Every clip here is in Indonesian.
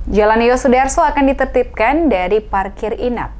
Jalan Yosudarso akan ditertibkan dari parkir inap.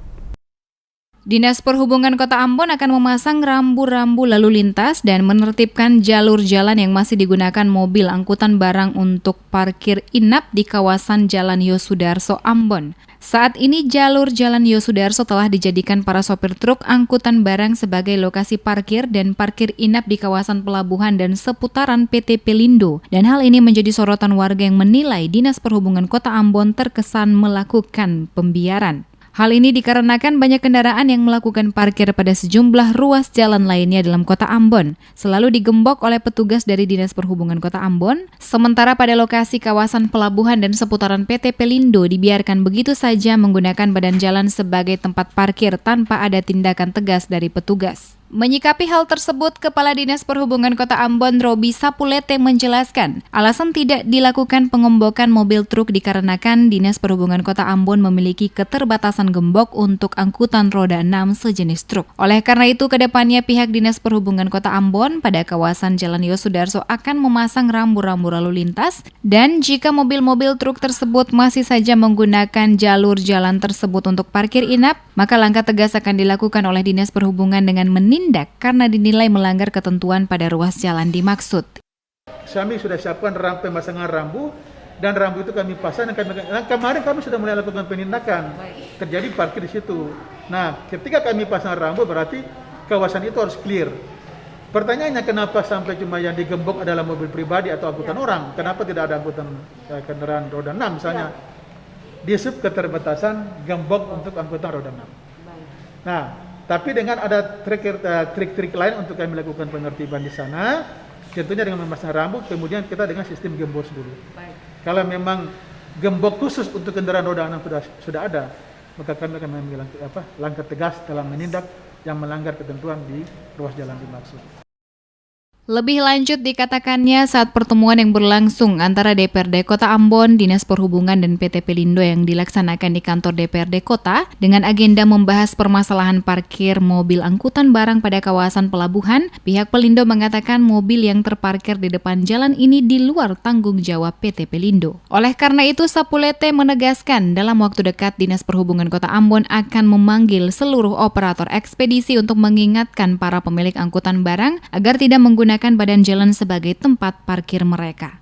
Dinas Perhubungan Kota Ambon akan memasang rambu-rambu lalu lintas dan menertibkan jalur jalan yang masih digunakan mobil angkutan barang untuk parkir inap di kawasan Jalan Yosudarso, Ambon. Saat ini jalur Jalan Yosudarso telah dijadikan para sopir truk angkutan barang sebagai lokasi parkir dan parkir inap di kawasan pelabuhan dan seputaran PT Pelindo. Dan hal ini menjadi sorotan warga yang menilai Dinas Perhubungan Kota Ambon terkesan melakukan pembiaran. Hal ini dikarenakan banyak kendaraan yang melakukan parkir pada sejumlah ruas jalan lainnya dalam Kota Ambon, selalu digembok oleh petugas dari Dinas Perhubungan Kota Ambon, sementara pada lokasi kawasan pelabuhan dan seputaran PT Pelindo dibiarkan begitu saja menggunakan badan jalan sebagai tempat parkir tanpa ada tindakan tegas dari petugas. Menyikapi hal tersebut, Kepala Dinas Perhubungan Kota Ambon Robi Sapulete menjelaskan, alasan tidak dilakukan pengembokan mobil truk dikarenakan Dinas Perhubungan Kota Ambon memiliki keterbatasan gembok untuk angkutan roda 6 sejenis truk. Oleh karena itu, kedepannya pihak Dinas Perhubungan Kota Ambon pada kawasan Jalan Yosudarso akan memasang rambu-rambu lalu lintas dan jika mobil-mobil truk tersebut masih saja menggunakan jalur jalan tersebut untuk parkir inap, maka langkah tegas akan dilakukan oleh Dinas Perhubungan dengan menindak karena dinilai melanggar ketentuan pada ruas jalan dimaksud. Kami sudah siapkan pemasangan rambu dan rambu itu kami pasang dan kemarin kami sudah mulai lakukan penindakan. Terjadi parkir di situ. Nah, ketika kami pasang rambu berarti kawasan itu harus clear. Pertanyaannya kenapa sampai cuma yang digembok adalah mobil pribadi atau angkutan orang? Kenapa tidak ada angkutan kendaraan roda 6 misalnya? Disub keterbatasan gembok untuk angkutan roda 6. Nah, tapi dengan ada trik-trik lain untuk kami lakukan penertiban di sana, tentunya dengan memasang rambu, kemudian kita dengan sistem gembos dulu. Kalau memang gembok khusus untuk kendaraan roda 6 sudah ada, maka kami akan mengambil langkah tegas dalam menindak yang melanggar ketentuan di ruas jalan dimaksud. Lebih lanjut dikatakannya saat pertemuan yang berlangsung antara DPRD Kota Ambon, Dinas Perhubungan dan PT Pelindo yang dilaksanakan di kantor DPRD Kota dengan agenda membahas permasalahan parkir mobil angkutan barang pada kawasan pelabuhan, pihak Pelindo mengatakan mobil yang terparkir di depan jalan ini di luar tanggung jawab PT Pelindo. Oleh karena itu, Sapulete menegaskan dalam waktu dekat Dinas Perhubungan Kota Ambon akan memanggil seluruh operator ekspedisi untuk mengingatkan para pemilik angkutan barang agar tidak menggunakan badan jalan sebagai tempat parkir mereka.